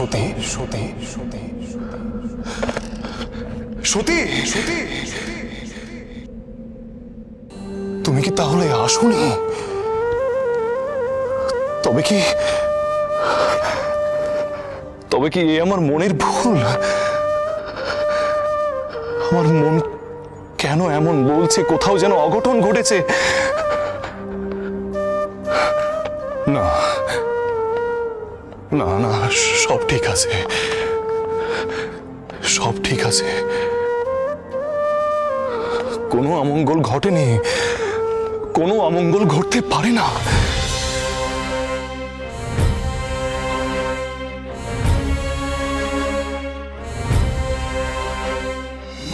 সতী সতী সতী সতী সতী, তুমি কি তাহলে আসোনি? তবে কি এ আমার মনের ভুল? আমার মন কেন এমন বলছে কোথাও যেন অঘটন ঘটেছে? না না না, সব ঠিক আছে, সব ঠিক আছে, কোনো অমঙ্গল ঘটেনি, কোনো অমঙ্গল ঘটতে পারে না।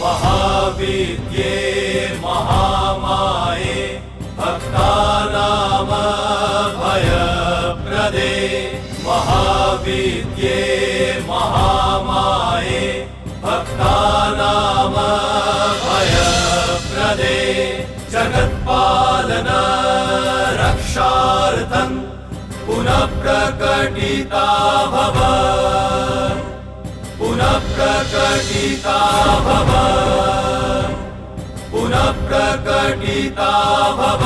महाविद्ये महामाये भक्तानां भयप्रदे, महाविद्ये महामाये भक्तानां भयप्रदे, जगत्पालन रक्षार्थं पुनः प्रकटिता भव, पुनः प्रकटिता भव, पुनः प्रकटिता भव।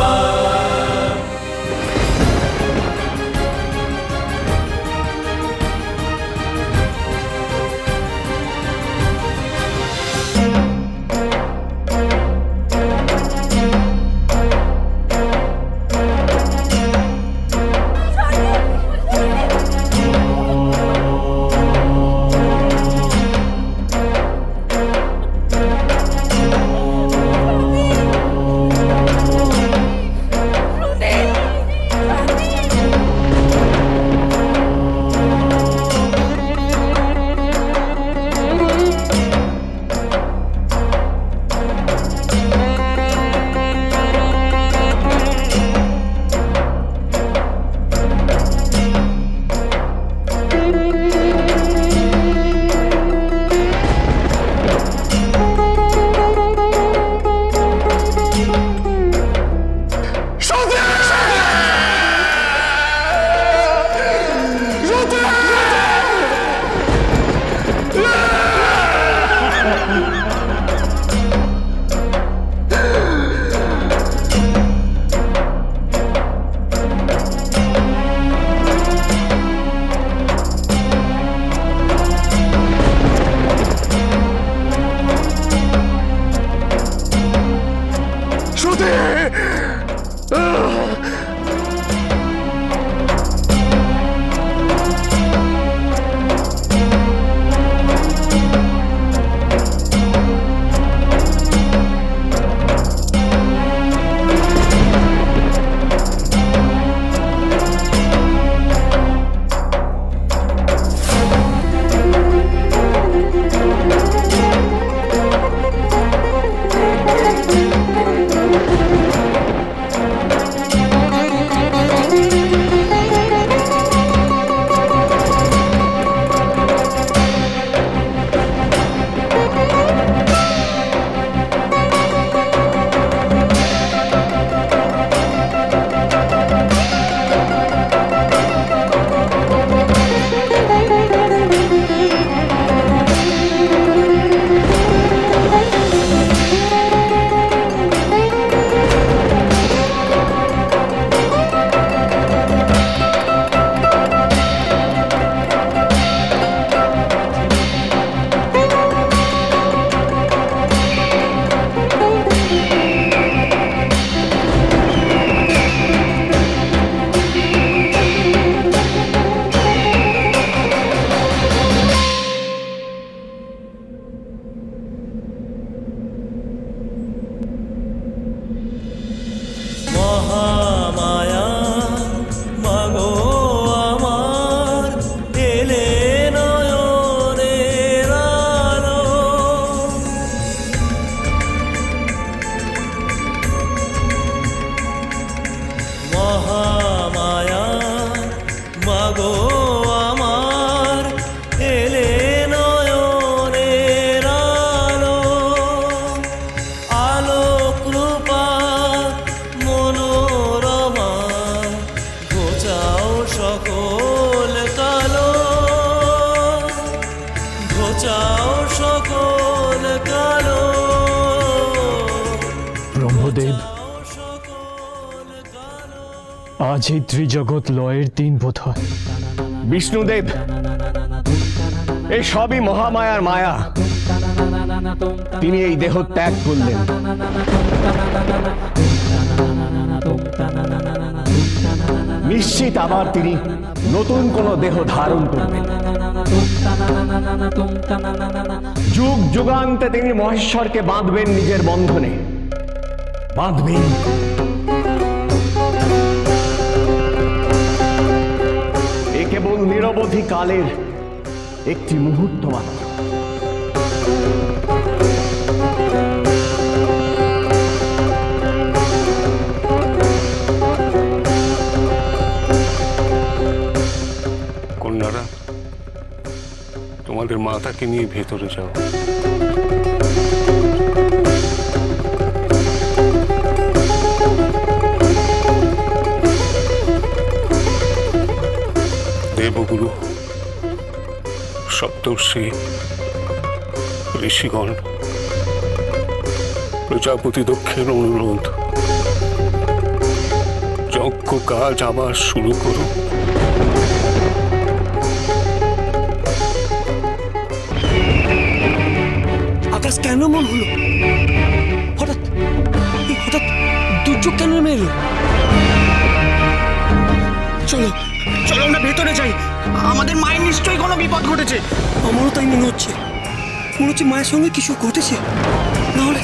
আজ এই ত্রিজগৎ লয়ের দিন বোধ হয়। বিষ্ণুদেব, এই সবই মহামায়ার মায়া। তিনি এই দেহ ত্যাগ করলেন। নিশ্চিত আবার তিনি নতুন কোন দেহ ধারণ করবেন। যুগ যুগান্তে তিনি মহেশ্বরকে বাঁধবেন নিজের বন্ধনে, বাঁধবেন। এ কেবল নিরবধি কালের একটি মুহূর্ত মাত্র। কন্যারা, তোমাদের মাতাকে নিয়ে ভেতরে যাও। দেবগুরু, সপ্তর্ষি, ঋষিগণ, প্রজাপতি দক্ষের অনুরোধ, যজ্ঞ কাজ আবার শুরু করো। আকাশ কেন মন হলো? হঠাৎ হঠাৎ দুর্যোগ কেন নেমে এলো? চলো চলো আমরা ভেতরে যাই। আমাদের মায়ের নিশ্চয়ই কোনো বিপদ ঘটেছে। আমারও তাই মনে হচ্ছে। মায়ের সঙ্গে কিছু ঘটেছে। নাহলে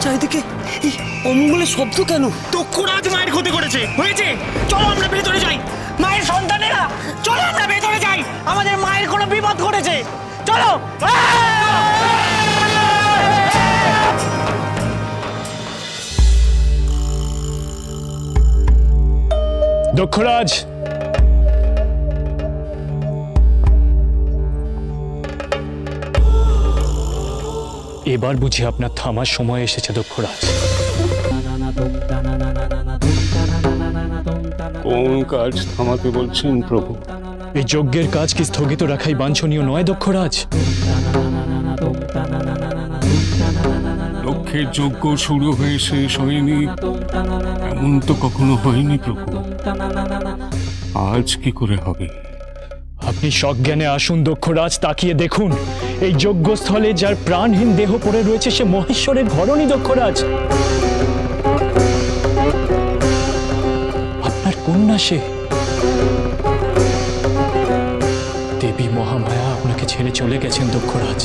চারিদিকে এই অমঙ্গলের শব্দ কেন? দক্ষরাজ মায়ের ক্ষতি করেছে। হয়েছে, চলো আমরা ভেতরে যাই। মায়ের সন্তানেরা, চলো আমরা ভেতরে যাই। আমাদের মায়ের কোনো বিপদ ঘটেছে। চলো। দক্ষরাজ, এবার বুঝি আপনার থামার সময় এসেছে দক্ষরাজ। কোন কাজ থামাতে বলছেন প্রভু? এই যজ্ঞের কাজ কি স্থগিত রাখাই বাঞ্ছনীয় নয় দক্ষরাজ? লক্ষ্যের যজ্ঞ শুরু হয়ে শেষ হয়নি, এমন তো কখনো হয়নি প্রভু। আজ কি করে হবে? আপনি সজ্ঞানে আসুন দক্ষরাজ, তাকিয়ে দেখুন এই যজ্ঞস্থলে যার প্রাণহীন দেহ পড়ে রয়েছে সে মহেশ্বরের ঘরণী দক্ষরাজ। আপনার কন্যা সে। দেবী মহামায়া আপনাকে ছেড়ে চলে গেছেন দক্ষরাজ।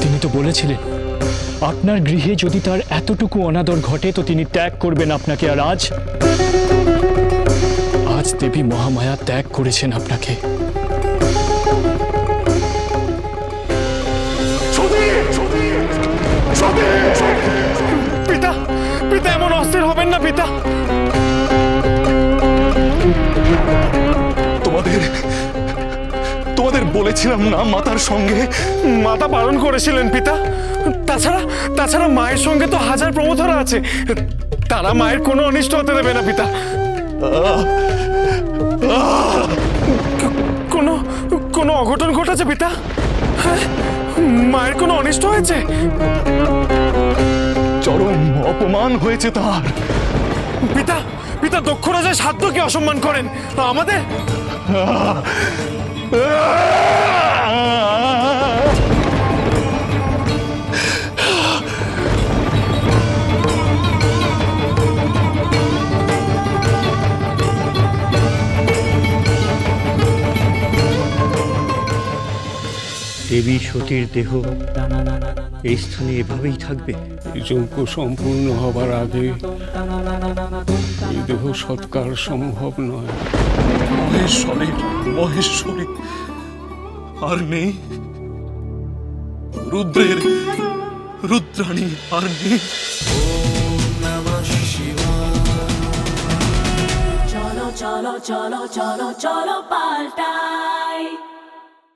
তিনি তো বলেছিলেন আপনার গৃহে যদি তার এতটুকু অনাদর ঘটে তো তিনি ত্যাগ করবেন আপনাকে। আর আজ আজ দেবী মহামায়া ত্যাগ করেছেন আপনাকে। পিতা, পিতা এমন অস্থির হবেন না পিতা। তোমাদের বলেছিলাম না মাতার সঙ্গে? মাতা বারণ করেছিলেন পিতা। তাছাড়া মায়ের সঙ্গে তো হাজার প্রমথরা আছে, তারা মায়ের কোনো অনিষ্ট হতে দেবে না পিতা। কোনো অঘটন ঘটেছে পিতা? হ্যাঁ, মায়ের কোনো অনিষ্ট হয়েছে? চরম অপমান হয়েছে তার। পিতা, পিতা দক্ষরাজের সাধ্যকে অসম্মান করেন আমাদের। দেবী সতীর দেহ এই স্থানে এভাবেই থাকবে। এই যজ্ঞ সম্পূর্ণ হবার আগে এই দেহ সৎকার সম্ভব নয়। মহেশ্বরী আর নেই, রুদ্রাণী আর নেই। চলো চলো চলো চলো চলো পাল্টাই।